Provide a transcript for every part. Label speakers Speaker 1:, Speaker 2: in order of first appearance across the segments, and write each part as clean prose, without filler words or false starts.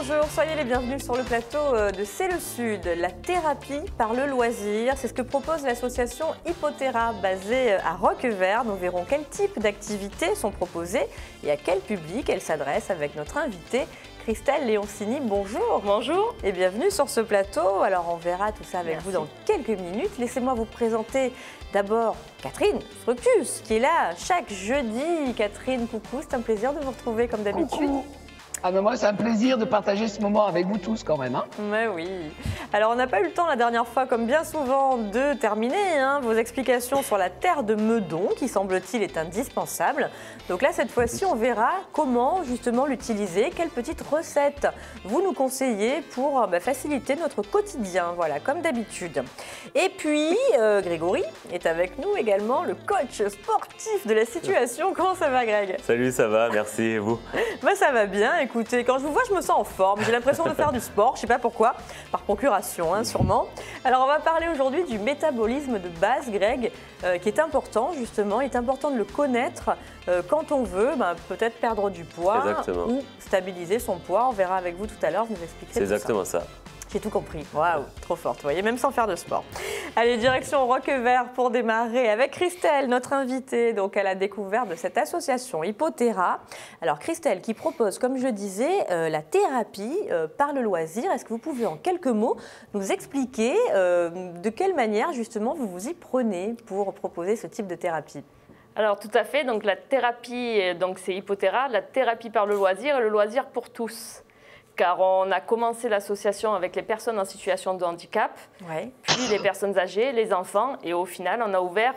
Speaker 1: bonjour, soyez les bienvenus sur le plateau de C'est le Sud. La thérapie par le loisir, c'est ce que propose l'association Hypothéra basée à Roquevert. Nous verrons quel type d'activités sont proposées et à quel public elles s'adressent avec notre invitée Christelle Leoncini. Bonjour.
Speaker 2: Bonjour.
Speaker 1: Et bienvenue sur ce plateau. Alors on verra tout ça avec vous dans quelques minutes. Laissez-moi vous présenter d'abord Catherine Fructus qui est là chaque jeudi. Catherine, coucou, c'est un plaisir de vous retrouver comme d'habitude.
Speaker 3: Ah ben moi, c'est un plaisir de partager ce moment avec vous tous quand même. Hein.
Speaker 1: Mais oui. Alors, on n'a pas eu le temps la dernière fois, comme bien souvent, de terminer vos explications sur la terre de Meudon, qui semble-t-il est indispensable. Donc là, cette fois-ci, on verra comment justement l'utiliser, quelles petites recettes vous nous conseillez pour faciliter notre quotidien, voilà, comme d'habitude. Et puis, Grégory est avec nous également, le coach sportif de la situation. Comment ça va, Greg?
Speaker 4: Salut, ça va, merci, et vous?
Speaker 1: Ça va bien. Écoutez, quand je vous vois, je me sens en forme. J'ai l'impression de faire du sport, je ne sais pas pourquoi, par procuration, sûrement. Alors, on va parler aujourd'hui du métabolisme de base, Greg, qui est important, justement. Il est important de le connaître quand on veut peut-être perdre du poids ou stabiliser son poids. On verra avec vous tout à l'heure, vous expliquerez tout ça.
Speaker 4: C'est exactement ça.
Speaker 1: J'ai tout compris. Waouh, trop forte, vous voyez, même sans faire de sport. Allez, direction Roquevert pour démarrer avec Christelle, notre invitée, donc à la découverte de cette association Hypothéra. Alors Christelle qui propose, comme je disais, la thérapie par le loisir. Est-ce que vous pouvez en quelques mots nous expliquer de quelle manière justement vous vous y prenez pour proposer ce type de thérapie?
Speaker 2: Alors tout à fait, donc la thérapie, c'est Hypothéra, la thérapie par le loisir et le loisir pour tous. Car on a commencé l'association avec les personnes en situation de handicap, puis les personnes âgées, les enfants, et au final, on a ouvert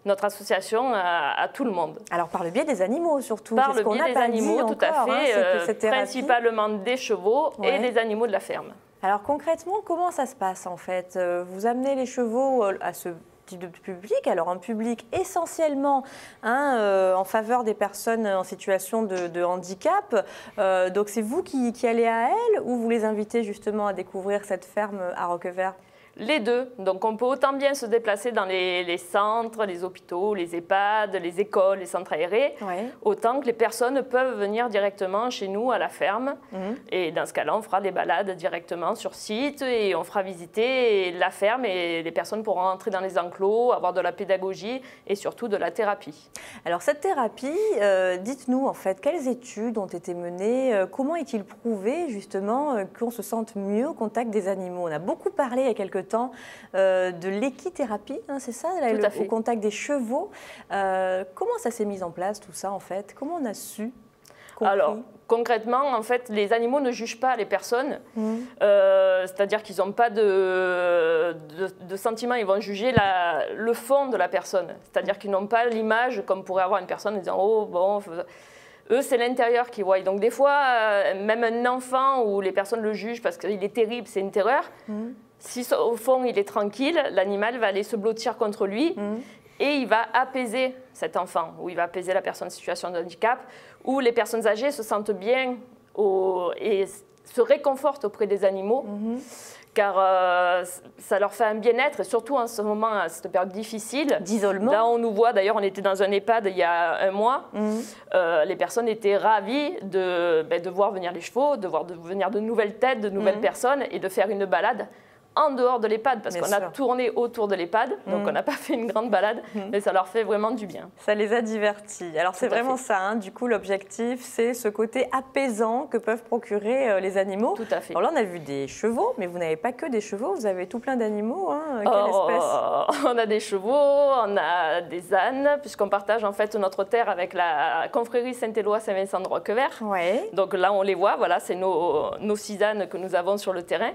Speaker 2: notre association à tout le monde.
Speaker 1: Alors par le biais des animaux surtout.
Speaker 2: Par le biais des animaux, tout à fait, principalement des chevaux et des animaux de la ferme.
Speaker 1: Alors concrètement, comment ça se passe en fait? Vous amenez les chevaux à ce type de public, alors un public essentiellement en faveur des personnes en situation de handicap. Donc c'est vous qui allez à elles ou vous les invitez justement à découvrir cette ferme à Roquevert?
Speaker 2: Les deux. Donc on peut autant bien se déplacer dans les centres, les hôpitaux, les EHPAD, les écoles, les centres aérés, autant que les personnes peuvent venir directement chez nous à la ferme. Et dans ce cas-là, on fera des balades directement sur site et on fera visiter la ferme et les personnes pourront entrer dans les enclos, avoir de la pédagogie et surtout de la thérapie.
Speaker 1: Alors cette thérapie, dites-nous en fait, quelles études ont été menées? Comment est-il prouvé justement qu'on se sente mieux au contact des animaux? On a beaucoup parlé il y a quelques temps de l'équithérapie, c'est ça, au contact des chevaux. Comment ça s'est mis en place tout ça en fait? Comment on a su?
Speaker 2: Alors concrètement, en fait, les animaux ne jugent pas les personnes, c'est-à-dire qu'ils n'ont pas de sentiments, ils vont juger le fond de la personne, c'est-à-dire qu'ils n'ont pas l'image comme pourrait avoir une personne en disant « oh bon ». Eux, c'est l'intérieur qu'ils voient. Donc des fois, même un enfant où les personnes le jugent parce qu'il est terrible, c'est une terreur, si au fond il est tranquille, l'animal va aller se blottir contre lui et il va apaiser cet enfant, ou il va apaiser la personne en situation de handicap, où les personnes âgées se sentent bien et se réconfortent auprès des animaux, car ça leur fait un bien-être, et surtout en ce moment, à cette période difficile.
Speaker 1: D'isolement.
Speaker 2: Là, on nous voit, d'ailleurs, on était dans un EHPAD il y a un mois, les personnes étaient ravies de voir venir les chevaux, de voir venir de nouvelles têtes, de nouvelles personnes, et de faire une balade en dehors de l'EHPAD, parce qu'on a tourné autour de l'EHPAD, donc on n'a pas fait une grande balade, mais ça leur fait vraiment du bien.
Speaker 1: Ça les a divertis. Alors c'est vraiment ça, du coup l'objectif, c'est ce côté apaisant que peuvent procurer les animaux.
Speaker 2: Tout à fait.
Speaker 1: Alors là on a vu des chevaux, mais vous n'avez pas que des chevaux, vous avez tout plein d'animaux. Quelle espèce?
Speaker 2: On a des chevaux, on a des ânes, puisqu'on partage en fait notre terre avec la confrérie Saint-Éloi Saint-Vincent de Roquevert. Donc là on les voit, voilà, c'est nos 6 ânes que nous avons sur le terrain.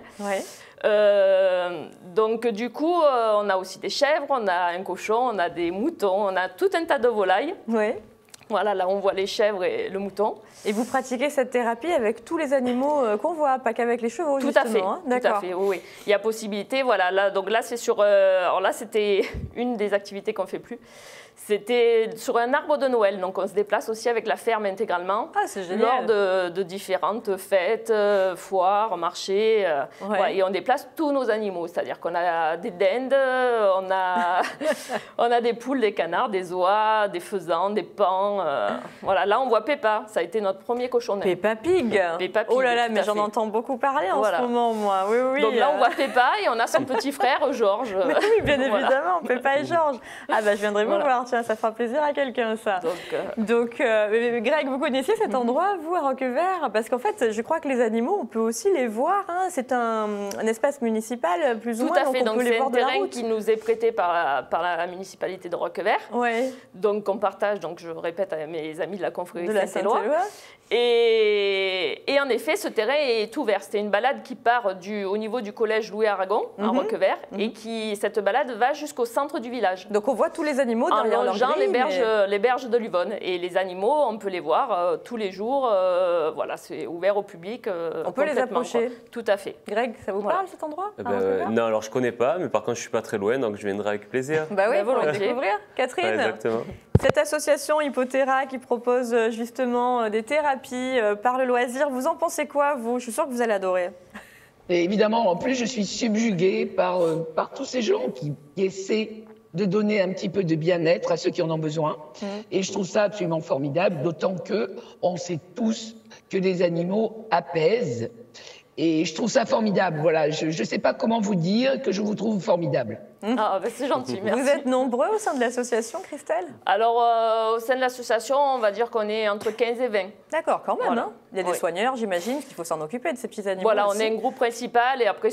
Speaker 2: Donc du coup, on a aussi des chèvres, on a un cochon, on a des moutons, on a tout un tas de volailles. Voilà, là on voit les chèvres et le mouton.
Speaker 1: Et vous pratiquez cette thérapie avec tous les animaux qu'on voit, pas qu'avec les chevaux justement.
Speaker 2: Tout à fait, oui. Il y a possibilité, voilà, là, donc là c'est sur, alors là c'était une des activités qu'on ne fait plus. C'était sur un arbre de Noël, donc on se déplace aussi avec la ferme intégralement.
Speaker 1: Ah, c'est génial.
Speaker 2: Lors de différentes fêtes, foires, marchés, et on déplace tous nos animaux, c'est-à-dire qu'on a des dindes, on a des poules, des canards, des oies, des faisans, des paons, voilà, là on voit Peppa, ça a été notre premier cochonnet.
Speaker 1: Peppa Pig.
Speaker 2: Peppa Pig.
Speaker 1: Oh là là, mais j'en entends beaucoup parler en ce moment, moi. Oui, oui.
Speaker 2: Donc là on voit Peppa et on a son petit frère Georges.
Speaker 1: Mais oui, bien évidemment, Peppa et Georges. Ah bah je viendrai vous voir, tiens, ça fera plaisir à quelqu'un ça. Donc Greg, vous connaissiez cet endroit, vous, à Roquevert? Parce qu'en fait, je crois que les animaux, on peut aussi les voir. Hein. C'est un espace municipal, plus ou moins.
Speaker 2: Tout à fait, donc
Speaker 1: c'est
Speaker 2: un terrain qui nous est prêté par la municipalité de Roquevert.
Speaker 1: Ouais.
Speaker 2: Donc on partage, donc je répète à mes amis de la confrérie de Saint-Éloi. Et en effet, ce terrain est ouvert. C'était une balade qui part au niveau du collège Louis Aragon, à Roquevert, et cette balade va jusqu'au centre du village.
Speaker 1: Donc on voit tous les animaux derrière leur grille,
Speaker 2: les berges de l'Yvonne. Et les animaux, on peut les voir tous les jours. Voilà, c'est ouvert au public.
Speaker 1: On peut les approcher.
Speaker 2: Tout à fait.
Speaker 1: Greg, ça vous parle cet endroit?
Speaker 4: Non, alors je connais pas, mais par contre je suis pas très loin, donc je viendrai avec plaisir.
Speaker 1: Bah oui, pour le découvrir. Catherine,
Speaker 4: exactement.
Speaker 1: Cette association Hypoterra qui propose justement des thérapies par le loisir, vous en pensez quoi, vous? Je suis sûre que vous allez adorer.
Speaker 3: Et évidemment, en plus, je suis subjuguée par tous ces gens qui essaient de donner un petit peu de bien-être à ceux qui en ont besoin. Et je trouve ça absolument formidable, d'autant qu'on sait tous que les animaux apaisent. Et je trouve ça formidable. Voilà, je ne sais pas comment vous dire que je vous trouve formidable.
Speaker 2: Ah, bah c'est gentil, merci.
Speaker 1: Vous êtes nombreux au sein de l'association, Christelle?
Speaker 2: Alors, au sein de l'association, on va dire qu'on est entre 15 et 20.
Speaker 1: D'accord, quand même.
Speaker 2: Voilà.
Speaker 1: Hein. Il y a des soigneurs, j'imagine, qu'il faut s'en occuper de ces petits animaux.
Speaker 2: Voilà,
Speaker 1: aussi.
Speaker 2: on est un groupe principal et après,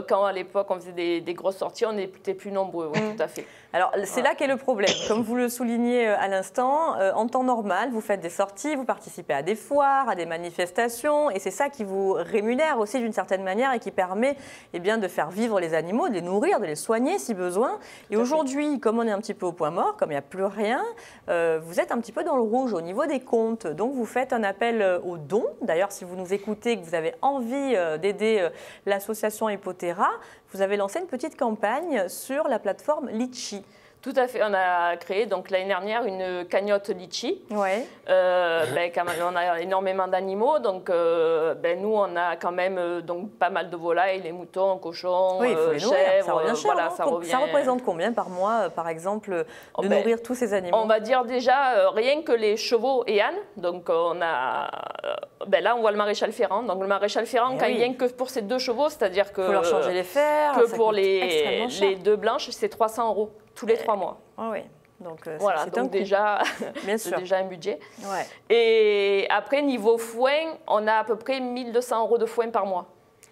Speaker 2: quand à l'époque on faisait des grosses sorties, on était plus nombreux, oui, tout à fait.
Speaker 1: Alors, c'est là qu'est le problème. Comme vous le soulignez à l'instant, en temps normal, vous faites des sorties, vous participez à des foires, à des manifestations, et c'est ça qui vous rémunère aussi d'une certaine manière et qui permet de faire vivre les animaux, de les nourrir, de les soigner si besoin. Et aujourd'hui, comme on est un petit peu au point mort, comme il n'y a plus rien, vous êtes un petit peu dans le rouge au niveau des comptes. Donc, vous faites un appel aux dons. D'ailleurs, si vous nous écoutez et que vous avez envie d'aider l'association Hypoterra, vous avez lancé une petite campagne sur la plateforme Litchi.
Speaker 2: Tout à fait. On a créé donc l'année dernière une cagnotte litchi.
Speaker 1: Ouais.
Speaker 2: Quand même, on a énormément d'animaux, donc nous on a quand même donc pas mal de volailles, les moutons, cochons, chèvres.
Speaker 1: Ça revient cher.
Speaker 2: Voilà,
Speaker 1: ça représente combien par mois, par exemple, de nourrir tous ces animaux?
Speaker 2: On va dire déjà rien que les chevaux et ânes. Donc on a là on voit le maréchal Ferrand. Donc le maréchal Ferrand, rien que pour ces 2 chevaux, c'est-à-dire que
Speaker 1: faut leur changer les fers.
Speaker 2: Que pour les 2 blanches, c'est 300 € tous les 3 mois.
Speaker 1: Ah oui. Donc,
Speaker 2: voilà, donc déjà, c'est déjà un budget. Ouais. Et après, niveau foin, on a à peu près 1 200 € de foin par mois.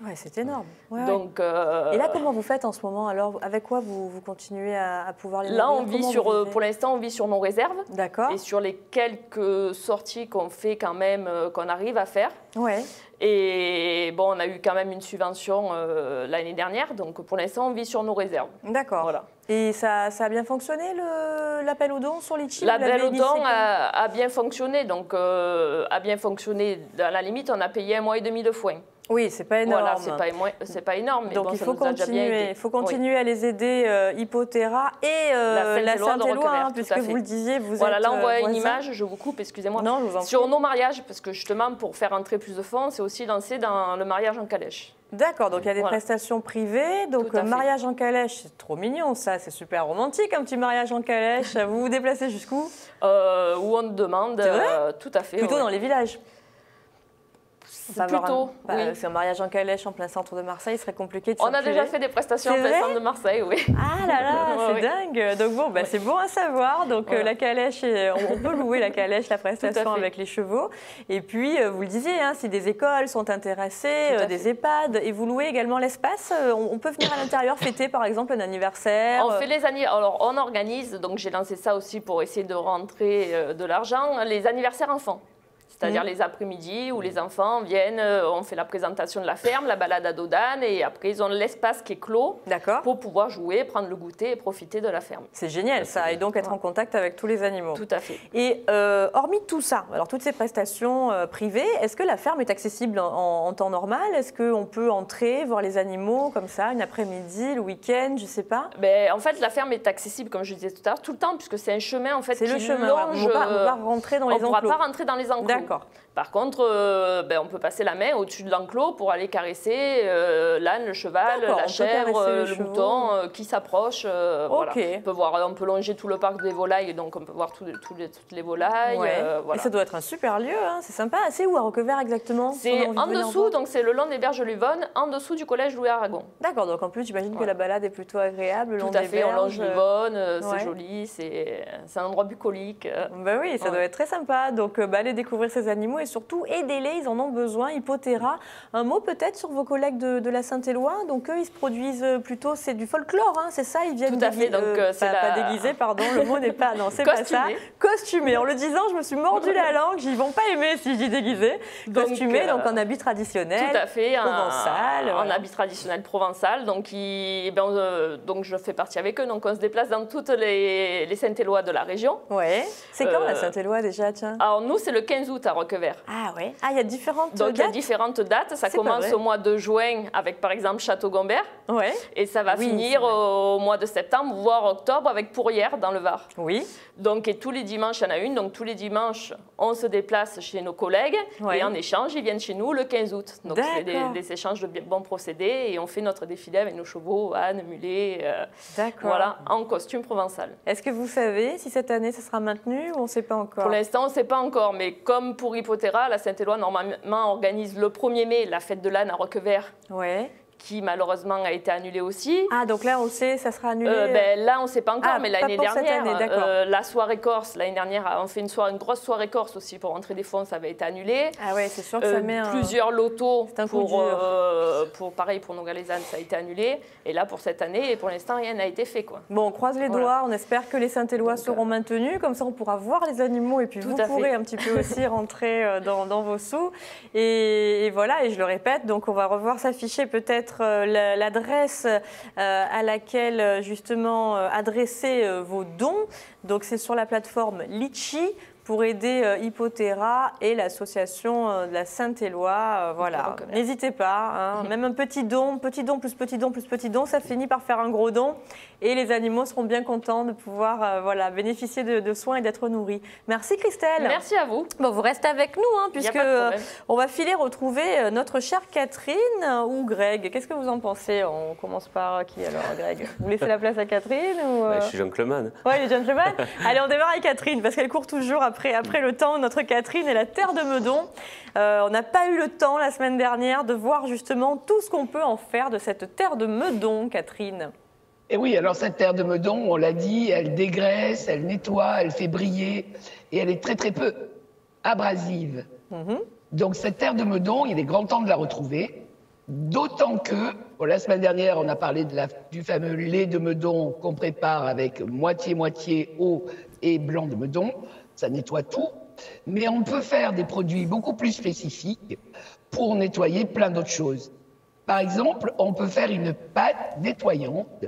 Speaker 1: Ouais, c'est énorme. Ouais,
Speaker 2: donc,
Speaker 1: et là, comment vous faites en ce moment? Alors, avec quoi vous continuez à pouvoir les nourrir?
Speaker 2: Là, on vit pour l'instant, on vit sur nos réserves.
Speaker 1: D'accord.
Speaker 2: Et sur les quelques sorties qu'on fait quand même, qu'on arrive à faire.
Speaker 1: Ouais.
Speaker 2: Et bon, on a eu quand même une subvention l'année dernière, donc pour l'instant, on vit sur nos réserves.
Speaker 1: D'accord. Voilà. Et ça a bien fonctionné, l'appel aux dons sur Litchi?
Speaker 2: L'appel aux dons a bien fonctionné, donc à la limite, on a payé 1 mois et demi de foin.
Speaker 1: Oui, c'est pas énorme.
Speaker 2: Voilà, c'est pas énorme. Mais
Speaker 1: donc
Speaker 2: bon,
Speaker 1: il faut continuer à les aider, Hypoterra et la Saint-Éloi, puisque vous le disiez, vous êtes
Speaker 2: là on voit
Speaker 1: voisin.
Speaker 2: une image, je vous coupe, excusez-moi.
Speaker 1: Non, je vous en prie.
Speaker 2: Sur nos mariages, parce que justement, pour faire entrer plus de fonds, c'est aussi lancé dans le mariage en calèche.
Speaker 1: D'accord, donc il y a des prestations privées, donc mariage en calèche, c'est trop mignon ça, c'est super romantique un petit mariage en calèche. Vous vous déplacez jusqu'où?
Speaker 2: Où on demande, tout à fait.
Speaker 1: Plutôt dans les villages?
Speaker 2: Plutôt, oui.
Speaker 1: C'est un mariage en calèche en plein centre de Marseille, il serait compliqué de
Speaker 2: On a déjà fait des prestations en plein centre de Marseille, oui.
Speaker 1: Ah là là, c'est dingue. Donc bon, c'est bon à savoir. Donc la calèche, on peut louer la calèche, la prestation avec les chevaux. Et puis, vous le disiez, si des écoles sont intéressées, des EHPAD, et vous louez également l'espace, on peut venir à l'intérieur fêter par exemple un anniversaire.
Speaker 2: On fait les anniversaires. Alors on organise, donc j'ai lancé ça aussi pour essayer de rentrer de l'argent, les anniversaires enfants. C'est-à-dire les après-midi où les enfants viennent, on fait la présentation de la ferme, la balade à dos d'âne et après ils ont l'espace qui est clos pour pouvoir jouer, prendre le goûter et profiter de la ferme.
Speaker 1: C'est génial ça, et donc être en contact avec tous les animaux.
Speaker 2: Tout à fait.
Speaker 1: Et hormis tout ça, alors toutes ces prestations privées, est-ce que la ferme est accessible en temps normal? Est-ce qu'on peut entrer, voir les animaux comme ça, une après-midi, le week-end, je ne sais pas?
Speaker 2: En fait, la ferme est accessible, comme je disais tout à l'heure, tout le temps, puisque c'est un chemin en fait,
Speaker 1: qui longe. On ne peut pas rentrer dans les enclos.
Speaker 2: On ne pourra pas rentrer dans les enclos.
Speaker 1: D'accord.
Speaker 2: Par contre, on peut passer la main au-dessus de l'enclos pour aller caresser l'âne, le cheval, la chèvre, le mouton qui s'approche. Voilà. On peut longer tout le parc des volailles, donc on peut voir toutes les volailles.
Speaker 1: Voilà. Et ça doit être un super lieu, hein. C'est sympa. C'est où à Roquevert exactement?
Speaker 2: C'est en dessous, donc c'est le long des berges Luvonne, en dessous du collège Louis Aragon.
Speaker 1: D'accord, donc en plus j'imagine que la balade est plutôt agréable.
Speaker 2: Tout à fait, on longe Luvonne, c'est joli, c'est un endroit bucolique.
Speaker 1: Ben oui, ça doit être très sympa. Donc allez découvrir ces animaux et surtout aidez-les, ils en ont besoin. Hippothera, un mot peut-être sur vos collègues de la Saint-Éloi. Donc eux, ils se produisent plutôt, c'est du folklore, hein, c'est ça, ils viennent
Speaker 2: tout à fait, donc c'est
Speaker 1: pas déguisés, pardon, le mot n'est pas, non, c'est pas ça. Costumés. En le disant, je me suis mordu la langue, ils vont pas aimer si je dis déguisé. Costumés, donc en habit traditionnel.
Speaker 2: Tout à fait,
Speaker 1: provençal.
Speaker 2: En habit traditionnel provençal. Donc, donc je fais partie avec eux. Donc on se déplace dans toutes les Saint-Éloi de la région.
Speaker 1: Ouais. C'est quand la Saint-Éloi déjà, tiens?
Speaker 2: Alors nous, c'est le 15 août à Roquevert.
Speaker 1: Ah ouais. Ah, il y a différentes dates.
Speaker 2: Donc il y a différentes dates. Ça commence au mois de juin avec par exemple Château-Gombert.
Speaker 1: Ouais.
Speaker 2: Et ça va finir au mois de septembre, voire octobre avec Pourrières dans le Var.
Speaker 1: Oui.
Speaker 2: Donc et tous les dimanches, il y en a une. Donc tous les dimanches, on se déplace chez nos collègues et en échange, ils viennent chez nous le 15 août. Donc c'est des échanges de bons procédés et on fait notre défilé avec nos chevaux, ânes, mulets, voilà, en costume provençal.
Speaker 1: Est-ce que vous savez si cette année ça sera maintenu ou on ne sait pas encore?
Speaker 2: Pour l'instant, on ne sait pas encore, mais comme pour Hippothera, la Saint-Éloi normalement organise le 1er mai la fête de l'âne à Roquevert.
Speaker 1: Ouais.
Speaker 2: Qui malheureusement a été annulée aussi.
Speaker 1: Ah, donc là, on le sait, ça sera annulé
Speaker 2: là, on ne sait pas encore, mais l'année dernière, la soirée corse, l'année dernière, on fait une grosse soirée corse aussi pour rentrer des fonds, ça avait été annulé.
Speaker 1: Ah ouais, c'est sûr que ça met
Speaker 2: plusieurs lotos
Speaker 1: pour
Speaker 2: nos galaisanes, ça a été annulé. Et là, pour cette année, pour l'instant, rien n'a été fait, quoi.
Speaker 1: Bon, on croise les doigts, on espère que les Saint-Éloi seront maintenus, comme ça on pourra voir les animaux et puis vous pourrez un petit peu aussi rentrer dans vos sous. Et voilà, et je le répète, donc on va revoir s'afficher peut-être l'adresse à laquelle justement adresser vos dons. Donc c'est sur la plateforme Litchi pour aider Hippothera et l'association de la Saint-Éloi. Voilà, n'hésitez pas, hein. Même un petit don plus petit don plus petit don, ça finit par faire un gros don. Et les animaux seront bien contents de pouvoir bénéficier de soins et d'être nourris. Merci Christelle.
Speaker 2: Merci à vous.
Speaker 1: Bon, vous restez avec nous, hein, puisque on va filer retrouver notre chère Catherine ou Greg. Qu'est-ce que vous en pensez? On commence par qui alors, Greg? Vous laissez la place à Catherine ou
Speaker 4: Je suis gentleman.
Speaker 1: Oui, il est gentleman. Allez, on démarre avec Catherine, parce qu'elle court toujours après le temps. Notre Catherine est la terre de Meudon. On n'a pas eu le temps la semaine dernière de voir justement tout ce qu'on peut en faire de cette terre de Meudon, Catherine.
Speaker 3: Et oui, alors cette terre de Meudon, on l'a dit, elle dégraisse, elle nettoie, elle fait briller et elle est très très peu abrasive. Donc cette terre de Meudon, il est grand temps de la retrouver, d'autant que, la semaine dernière, on a parlé du fameux lait de Meudon qu'on prépare avec moitié-moitié eau et blanc de Meudon, ça nettoie tout, mais on peut faire des produits beaucoup plus spécifiques pour nettoyer plein d'autres choses. Par exemple, on peut faire une pâte nettoyante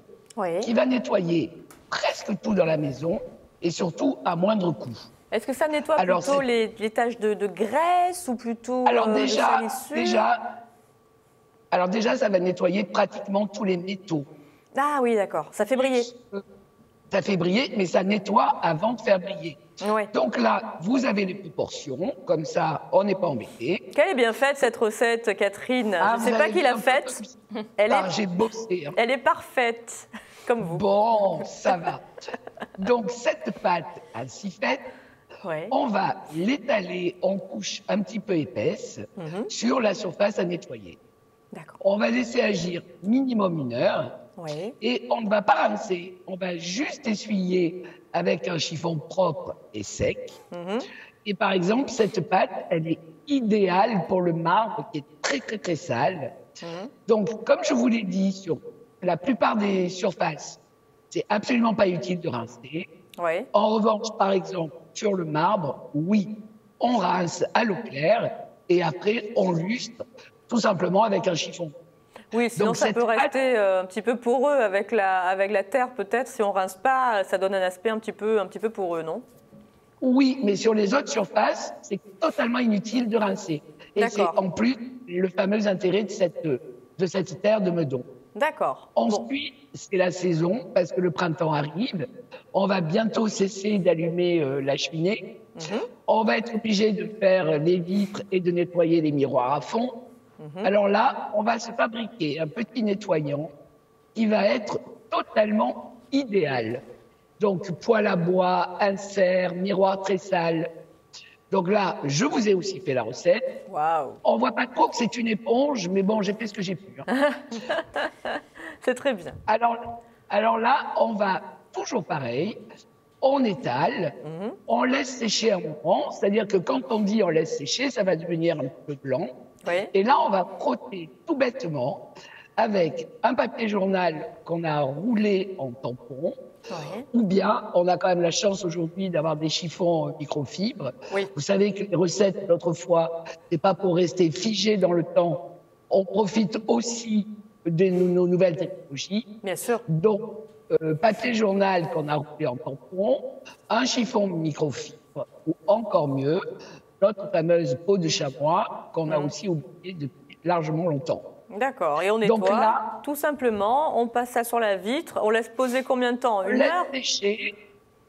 Speaker 3: qui va nettoyer presque tout dans la maison et surtout à moindre coût.
Speaker 1: Est-ce que ça nettoie plutôt les taches de graisse ou plutôt
Speaker 3: de salissure? Alors déjà, ça va nettoyer pratiquement tous les métaux.
Speaker 1: Ah oui, d'accord. Ça fait briller.
Speaker 3: Ça fait briller, mais ça nettoie avant de faire briller.
Speaker 1: Ouais.
Speaker 3: Donc là, vous avez les proportions, comme ça, on n'est pas embêté.
Speaker 1: Quelle est bien faite cette recette, Catherine? Je ne sais pas qui l'a faite.
Speaker 3: J'ai bossé. Hein.
Speaker 1: Elle est parfaite, comme vous.
Speaker 3: Bon, ça va. Donc cette pâte ainsi faite, on va l'étaler en couches un petit peu épaisses sur la surface à nettoyer. On va laisser agir minimum 1 heure. Et on ne va pas rincer, on va juste essuyer avec un chiffon propre et sec. Et par exemple, cette pâte, elle est idéale pour le marbre qui est très très très sale. Donc, comme je vous l'ai dit, sur la plupart des surfaces, c'est absolument pas utile de rincer. En revanche, par exemple, sur le marbre, oui, on rince à l'eau claire et après on lustre tout simplement avec un chiffon.
Speaker 1: Oui, sinon ça peut rester un petit peu poreux avec la terre peut-être. Si on rince pas, ça donne un aspect un petit peu poreux, non?
Speaker 3: Oui, mais sur les autres surfaces, c'est totalement inutile de rincer. Et c'est en plus le fameux intérêt de cette terre de Meudon.
Speaker 1: D'accord.
Speaker 3: Ensuite, c'est la saison, parce que le printemps arrive. On va bientôt cesser d'allumer la cheminée. On va être obligé de faire les vitres et de nettoyer les miroirs à fond. Alors là, on va se fabriquer un petit nettoyant qui va être totalement idéal. Donc, poêle à bois, insert, miroir très sale. Donc là, je vous ai aussi fait la recette.
Speaker 1: Waouh.
Speaker 3: On voit pas trop que c'est une éponge, mais bon, j'ai fait ce que j'ai pu. Hein.
Speaker 1: C'est très bien.
Speaker 3: Alors là, on va toujours pareil. On étale, on laisse sécher un moment. C'est-à-dire que quand on dit on laisse sécher, ça va devenir un peu blanc.
Speaker 1: Oui.
Speaker 3: Et là, on va frotter tout bêtement avec un papier journal qu'on a roulé en tampon.
Speaker 1: Oui.
Speaker 3: Ou bien, on a quand même la chance aujourd'hui d'avoir des chiffons microfibres.
Speaker 1: Oui.
Speaker 3: Vous savez que les recettes d'autrefois, c'est pas pour rester figées dans le temps. On profite aussi de nos nouvelles technologies.
Speaker 1: Bien sûr.
Speaker 3: Donc, papier journal qu'on a roulé en tampon, un chiffon microfibre, ou encore mieux, notre fameuse peau de chamois qu'on a aussi oubliée depuis largement longtemps.
Speaker 1: D'accord. Et on nettoie,
Speaker 3: Donc là,
Speaker 1: tout simplement, on passe ça sur la vitre, on laisse poser combien de temps?
Speaker 3: on
Speaker 1: Une
Speaker 3: laisse
Speaker 1: heure?
Speaker 3: sécher,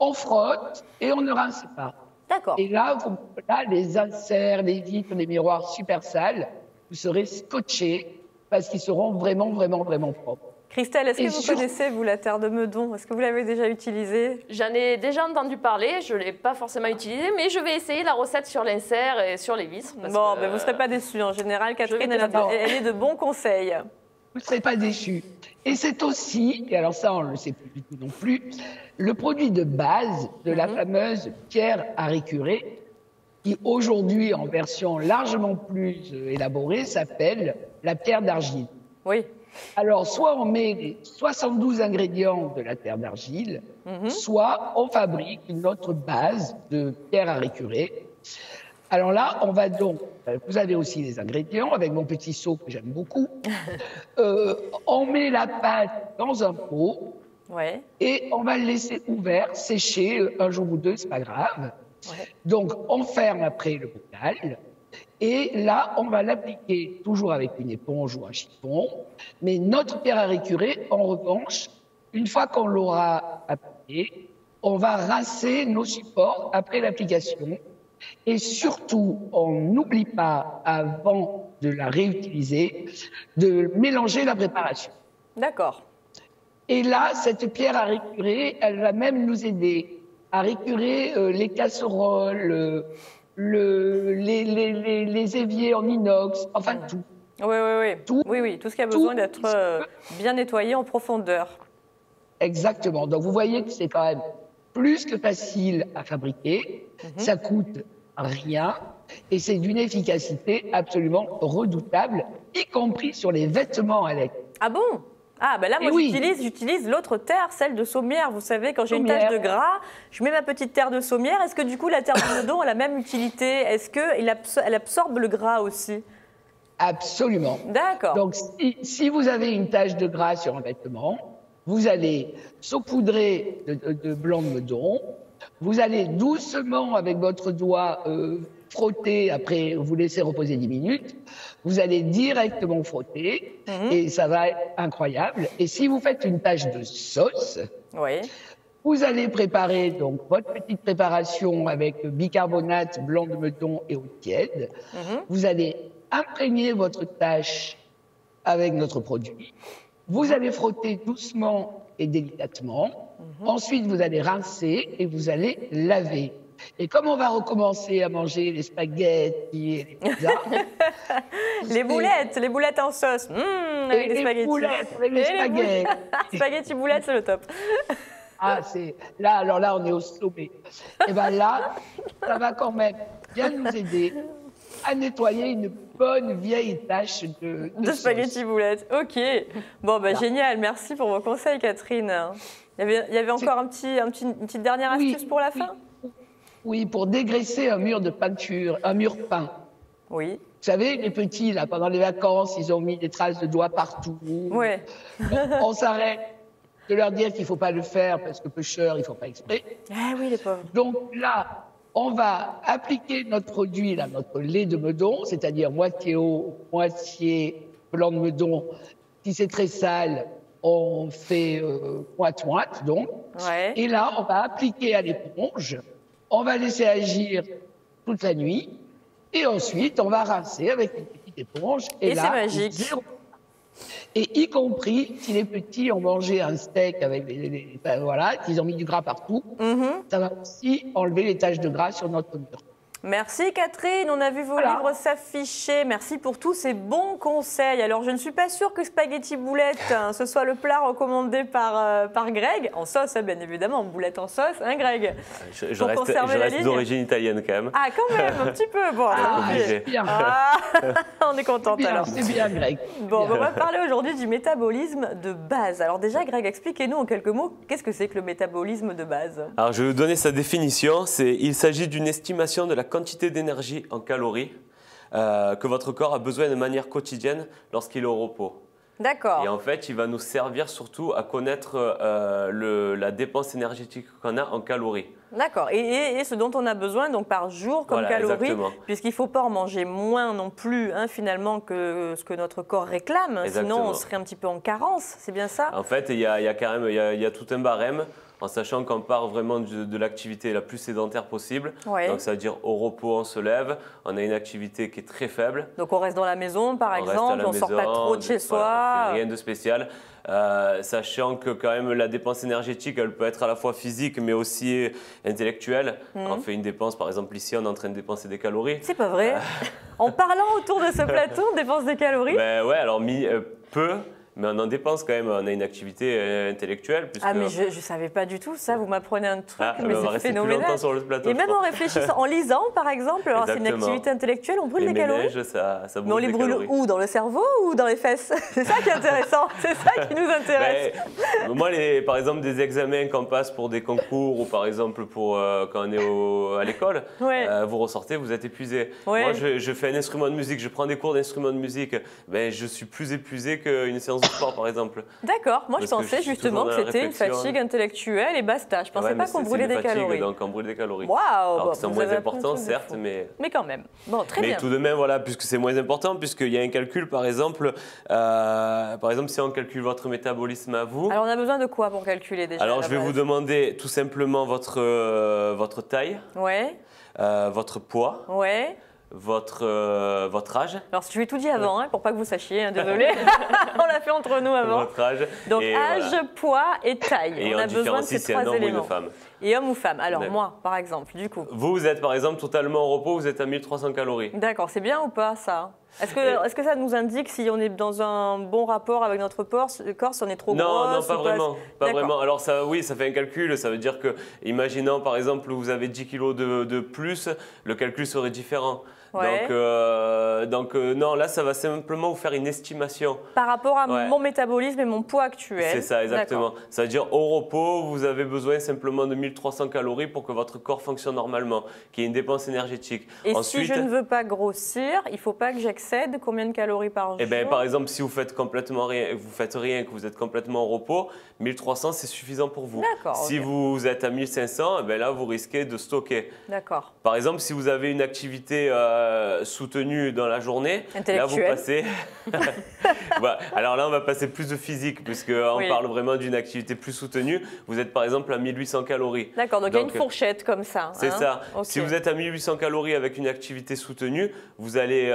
Speaker 3: on frotte et on ne rince pas.
Speaker 1: D'accord.
Speaker 3: Et là, les inserts, les vitres, les miroirs super sales, vous serez scotchés parce qu'ils seront vraiment, vraiment, vraiment propres.
Speaker 1: Christelle, est-ce que
Speaker 3: Et
Speaker 1: vous
Speaker 3: sur-
Speaker 1: connaissez, vous, la terre de Meudon? Est-ce que vous l'avez déjà utilisée?
Speaker 2: J'en ai déjà entendu parler, je ne l'ai pas forcément utilisé, mais je vais essayer la recette sur l'insert et sur les vitres. Parce
Speaker 1: Bon,
Speaker 2: que,
Speaker 1: ben vous ne serez pas déçus. En général, Catherine,
Speaker 2: vais
Speaker 1: elle
Speaker 2: tester.
Speaker 1: elle est de bons conseils.
Speaker 3: Vous ne serez pas déçus. Et c'est aussi, et alors ça on ne le sait plus du tout non plus, le produit de base de la fameuse pierre à récurer, qui aujourd'hui en version largement plus élaborée s'appelle la pierre d'argile.
Speaker 1: Oui.
Speaker 3: Alors soit on met les 72 ingrédients de la terre d'argile, soit on fabrique une autre base de pierre à récurer. Alors là, on va donc, vous avez aussi les ingrédients avec mon petit seau que j'aime beaucoup. On met la pâte dans un pot
Speaker 1: Ouais.
Speaker 3: et on va le laisser ouvert, sécher un jour ou deux, c'est pas grave.
Speaker 1: Ouais.
Speaker 3: Donc on ferme après le bocal et là on va l'appliquer toujours avec une éponge ou un chiffon. Mais notre pierre à récurer, en revanche, une fois qu'on l'aura appliquée, on va rincer nos supports après l'application. Et surtout, on n'oublie pas, avant de la réutiliser, de mélanger la préparation.
Speaker 1: D'accord.
Speaker 3: Et là, cette pierre à récurer, elle va même nous aider à récurer les casseroles, les éviers en inox, enfin tout.
Speaker 1: Oui, oui, oui.
Speaker 3: Tout-
Speaker 1: Oui, tout ce qui a besoin
Speaker 3: tout
Speaker 1: d'être
Speaker 3: petit
Speaker 1: bien nettoyé en profondeur.
Speaker 3: Exactement. Donc vous voyez que c'est quand même plus que facile à fabriquer, ça coûte rien et c'est d'une efficacité absolument redoutable, y compris sur les vêtements à lait.
Speaker 1: Ah bon? Ah, ben là,
Speaker 3: Eh
Speaker 1: moi,
Speaker 3: oui.
Speaker 1: j'utilise l'autre terre, celle de saumière. Vous savez, quand j'ai une
Speaker 3: Saumière.
Speaker 1: tache de gras, je mets ma petite terre de saumière. Est-ce que du coup, la terre de Meudon a la même utilité? Est-ce qu'elle absorbe le gras aussi?
Speaker 3: Absolument.
Speaker 1: D'accord.
Speaker 3: Donc si vous avez une tache de gras sur un vêtement, vous allez saupoudrer de blanc de Meudon, vous allez doucement avec votre doigt frotter, après vous laissez reposer 10 minutes, vous allez directement frotter et ça va être incroyable. Et si vous faites une tache de sauce,
Speaker 1: Oui.
Speaker 3: vous allez préparer donc votre petite préparation avec bicarbonate, blanc de Meudon et eau tiède. Vous allez imprégner votre tâche avec notre produit. Vous allez frotter doucement et délicatement. Ensuite, vous allez rincer et vous allez laver. Et comme on va recommencer à manger les spaghettis et les pizzas,
Speaker 1: Les boulettes en sauce. Avec
Speaker 3: et
Speaker 1: les
Speaker 3: les
Speaker 1: spaghettis.
Speaker 3: boulettes avec les
Speaker 1: Et
Speaker 3: spaghettis.
Speaker 1: Spaghetti boulettes, c'est le top.
Speaker 3: Ah, c'est là, alors là, on est au sommet. Et ben là, ça va quand même bien nous aider à nettoyer une bonne vieille tache de
Speaker 1: De
Speaker 3: sauce.
Speaker 1: spaghetti boulettes. Ok. Bon, bah, génial. Merci pour vos conseils, Catherine. Il y avait encore une petite dernière
Speaker 3: Oui,
Speaker 1: astuce pour la fin?
Speaker 3: Oui, pour dégraisser un mur de peinture, un mur peint.
Speaker 1: Oui.
Speaker 3: Vous savez, les petits, là, pendant les vacances, ils ont mis des traces de doigts partout.
Speaker 1: Ouais.
Speaker 3: On s'arrête de leur dire qu'il ne faut pas le faire parce que pêcheur, il ne faut pas exprès.
Speaker 1: Ah oui, les pauvres.
Speaker 3: Donc là, on va appliquer notre produit, là, notre lait de Meudon, c'est-à-dire moitié eau, moitié blanc de Meudon, Si c'est très sale, on fait moite-moite, donc.
Speaker 1: Ouais.
Speaker 3: Et là, on va appliquer à l'éponge. On va laisser agir toute la nuit. Et ensuite, on va rincer avec une petite éponge.
Speaker 1: Et
Speaker 3: là,
Speaker 1: c'est magique.
Speaker 3: Et y compris, si les petits ont mangé un steak avec voilà, qu'ils ont mis du gras partout, ça va aussi enlever les taches de gras sur notre mur.
Speaker 1: Merci Catherine, on a vu vos livres s'afficher. Merci pour tous ces bons conseils. Alors je ne suis pas sûre que spaghetti boulette, ce soit le plat recommandé par Greg. En sauce, bien évidemment, boulette en sauce, hein Greg?
Speaker 4: Je reste d'origine italienne quand même.
Speaker 1: Ah quand même, un petit peu. Bon,
Speaker 3: C'est bien.
Speaker 1: on est contente alors.
Speaker 3: C'est bien Greg.
Speaker 1: Bon, on va parler aujourd'hui du métabolisme de base. Alors déjà Greg, expliquez-nous en quelques mots, qu'est-ce que c'est que le métabolisme de base?
Speaker 4: Alors je vais vous donner sa définition. Il s'agit d'une estimation de la quantité d'énergie en calories que votre corps a besoin de manière quotidienne lorsqu'il est au repos.
Speaker 1: D'accord.
Speaker 4: Et en fait, il va nous servir surtout à connaître la dépense énergétique qu'on a en calories.
Speaker 1: D'accord. Et ce dont on a besoin donc par jour comme calories, puisqu'il ne faut pas en manger moins non plus finalement que ce que notre corps réclame.
Speaker 4: Exactement.
Speaker 1: Sinon, on serait un petit peu en carence. C'est bien ça?
Speaker 4: En fait, il y a tout un barème. En sachant qu'on part vraiment de l'activité la plus sédentaire possible.
Speaker 1: Ouais.
Speaker 4: Donc, ça veut dire au repos, on se lève, on a une activité qui est très faible.
Speaker 1: Donc, on reste dans la maison, par exemple, on ne sort pas trop de chez soi.
Speaker 4: Voilà, on fait rien de spécial. Sachant que quand même la dépense énergétique, elle peut être à la fois physique, mais aussi intellectuelle. On fait une dépense, par exemple ici, on est en train de dépenser des calories.
Speaker 1: C'est pas vrai. En parlant autour de ce plateau, on dépense des calories?
Speaker 4: Ben ouais, alors peu. Mais on en dépense quand même, on a une activité intellectuelle.
Speaker 1: Ah mais je ne savais pas du tout ça, vous m'apprenez un truc, mais c'est
Speaker 4: phénoménal. Sur le plateau,
Speaker 1: et même en réfléchissant, en lisant par exemple, alors c'est une activité intellectuelle, on brûle des calories.
Speaker 4: Ménages, ça brûle
Speaker 1: mais on les brûle où? Dans le cerveau ou dans les fesses? C'est ça qui est intéressant, c'est ça qui nous intéresse.
Speaker 4: Moi, par exemple, des examens qu'on passe pour des concours ou par exemple quand on est à l'école, vous ressortez, vous êtes épuisé.
Speaker 1: Ouais.
Speaker 4: Moi, je fais un instrument de musique, je prends des cours d'instrument de musique, je suis plus épuisé qu'une séance de sport par exemple.
Speaker 1: D'accord, moi je pensais justement que c'était une fatigue intellectuelle et basta. Je pensais pas qu'on brûlait des calories.
Speaker 4: Donc on brûle des calories.
Speaker 1: Waouh.
Speaker 4: Alors que c'est moins important certes, mais
Speaker 1: quand même. Bon, très bien.
Speaker 4: Mais tout de même, voilà, puisque c'est moins important, puisqu'il y a un calcul par exemple si on calcule votre métabolisme à vous.
Speaker 1: Alors on a besoin de quoi pour calculer déjà?
Speaker 4: Alors je vais vous demander tout simplement votre taille, votre poids.
Speaker 1: Ouais.
Speaker 4: Votre âge.
Speaker 1: Alors, je lui ai tout dit avant, pour pas que vous sachiez, désolé. On l'a fait entre nous avant.
Speaker 4: Votre âge.
Speaker 1: Donc, âge, poids et taille.
Speaker 4: Et
Speaker 1: on a besoin de ces trois éléments. Et homme ou femme. Alors, moi, par exemple, du coup.
Speaker 4: Vous êtes, par exemple, totalement au repos, vous êtes à 1300 calories.
Speaker 1: D'accord, c'est bien ou pas, ça? Est-ce que ça nous indique si on est dans un bon rapport avec notre corps, si on est trop gros?
Speaker 4: Non, pas vraiment. Pas vraiment. Alors, ça fait un calcul. Ça veut dire que, imaginons, par exemple, vous avez 10 kilos de plus, le calcul serait différent.
Speaker 1: Ouais.
Speaker 4: Donc non, là, ça va simplement vous faire une estimation.
Speaker 1: Par rapport à mon métabolisme et mon poids actuel.
Speaker 4: C'est ça, exactement. Ça veut dire, au repos, vous avez besoin simplement de 1300 calories pour que votre corps fonctionne normalement, qu'il y ait une dépense énergétique.
Speaker 1: Et ensuite, si je ne veux pas grossir, il ne faut pas que j'excède combien de calories par jour?
Speaker 4: Eh bien, par exemple, si vous faites complètement rien, que vous êtes complètement au repos, 1300, c'est suffisant pour vous. Si vous êtes à 1500, là, vous risquez de stocker.
Speaker 1: D'accord.
Speaker 4: Par exemple, si vous avez une activité soutenue dans la journée, là, vous passez… Alors là, on va passer plus de physique, puisqu'on parle vraiment d'une activité plus soutenue. Vous êtes, par exemple, à 1800 calories.
Speaker 1: D'accord, donc il y a une fourchette comme ça.
Speaker 4: C'est ça. Okay. Si vous êtes à 1800 calories avec une activité soutenue, vous allez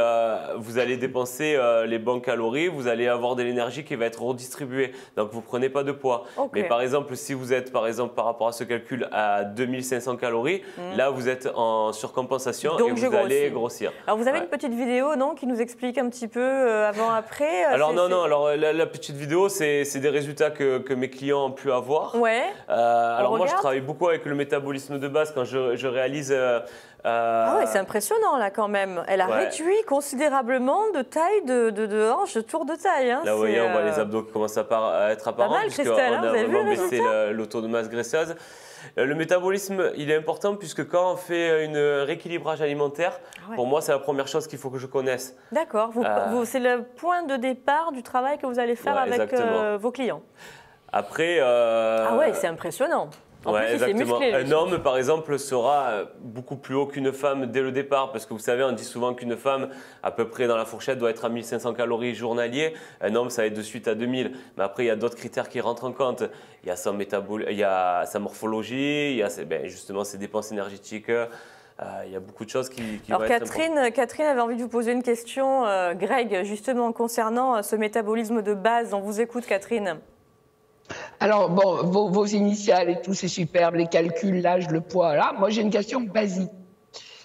Speaker 4: dépenser les bonnes calories, vous allez avoir de l'énergie qui va être redistribuée. Donc, vous ne prenez pas de poids.
Speaker 1: Okay.
Speaker 4: Mais par exemple, si vous êtes, par rapport à ce calcul, à 2500 calories, là, vous êtes en surcompensation
Speaker 1: donc,
Speaker 4: et vous allez grossir.
Speaker 1: Alors, vous avez une petite vidéo, non, qui nous explique un petit peu avant-après?
Speaker 4: Alors, alors la petite vidéo, c'est des résultats que mes clients ont pu avoir.
Speaker 1: Ouais.
Speaker 4: Alors, moi, je travaille beaucoup avec le métabolisme de base quand je réalise…
Speaker 1: Ah ouais, c'est impressionnant là quand même. Elle a réduit considérablement de taille de hanche, de tour de taille. Hein.
Speaker 4: Là, vous voyez, on voit les abdos qui commencent à être apparents puisqu'on a vraiment baissé le taux de masse graisseuse. Le métabolisme, il est important puisque quand on fait un rééquilibrage alimentaire, pour moi, c'est la première chose qu'il faut que je connaisse.
Speaker 1: D'accord. C'est le point de départ du travail que vous allez faire avec vos clients.
Speaker 4: Après…
Speaker 1: Ah ouais, c'est impressionnant.
Speaker 4: Ouais, exactement.
Speaker 1: Musclé,
Speaker 4: un homme, par exemple, sera beaucoup plus haut qu'une femme dès le départ, parce que vous savez, on dit souvent qu'une femme, à peu près dans la fourchette, doit être à 1500 calories journaliers. Un homme, ça va être de suite à 2000. Mais après, il y a d'autres critères qui rentrent en compte. Il y a il y a sa morphologie, il y a justement ses dépenses énergétiques. Il y a beaucoup de choses qui
Speaker 1: Alors
Speaker 4: vont être importantes.
Speaker 1: Catherine avait envie de vous poser une question, Greg, justement concernant ce métabolisme de base. On vous écoute, Catherine.
Speaker 3: Alors, bon, vos initiales et tout, c'est superbe, les calculs, l'âge, le poids, là. Moi, j'ai une question basique.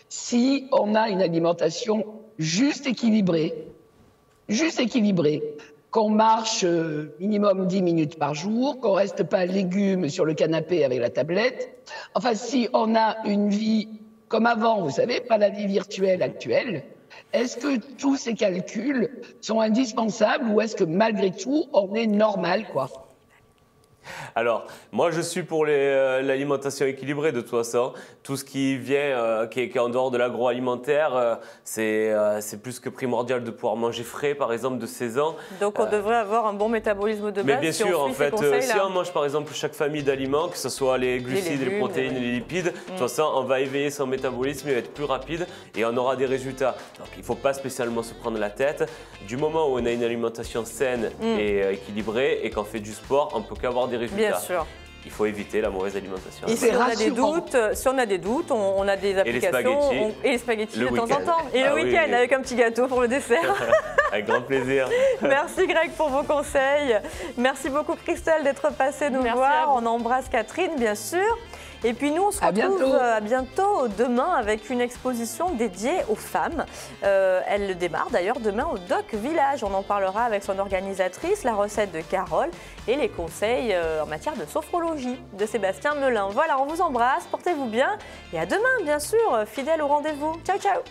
Speaker 3: Si on a une alimentation juste équilibrée, qu'on marche minimum 10 minutes par jour, qu'on reste pas légumes sur le canapé avec la tablette, enfin, si on a une vie comme avant, vous savez, pas la vie virtuelle actuelle, est-ce que tous ces calculs sont indispensables ou est-ce que malgré tout, on est normal, quoi ?
Speaker 4: Alors, moi, je suis pour l'alimentation équilibrée de toute façon. Tout ce qui vient, qui est en dehors de l'agroalimentaire, c'est plus que primordial de pouvoir manger frais, par exemple, de saison.
Speaker 1: Donc, on devrait avoir un bon métabolisme de base.
Speaker 4: Mais bien sûr, en fait, si
Speaker 1: là.
Speaker 4: on mange, par exemple, chaque famille d'aliments, que ce soit les glucides, les protéines et les lipides, de toute façon, on va éveiller son métabolisme, il va être plus rapide et on aura des résultats. Donc, il ne faut pas spécialement se prendre la tête. Du moment où on a une alimentation saine et équilibrée et qu'on fait du sport, on ne peut qu'avoir des résultats.
Speaker 1: Bien sûr.
Speaker 4: Il faut éviter la mauvaise alimentation.
Speaker 1: Et si on a des doutes, on a des applications. Et les spaghettis de temps en temps. Et le week-end avec un petit gâteau pour le dessert.
Speaker 4: Avec grand plaisir.
Speaker 1: Merci Greg pour vos conseils. Merci beaucoup Christelle d'être passée nous voir. On embrasse Catherine bien sûr. Et puis nous, on se retrouve à bientôt demain avec une exposition dédiée aux femmes. Elle démarre d'ailleurs demain au Doc Village. On en parlera avec son organisatrice, la recette de Carole et les conseils en matière de sophrologie de Sébastien Melin. Voilà, on vous embrasse, portez-vous bien et à demain bien sûr, fidèle au rendez-vous. Ciao, ciao.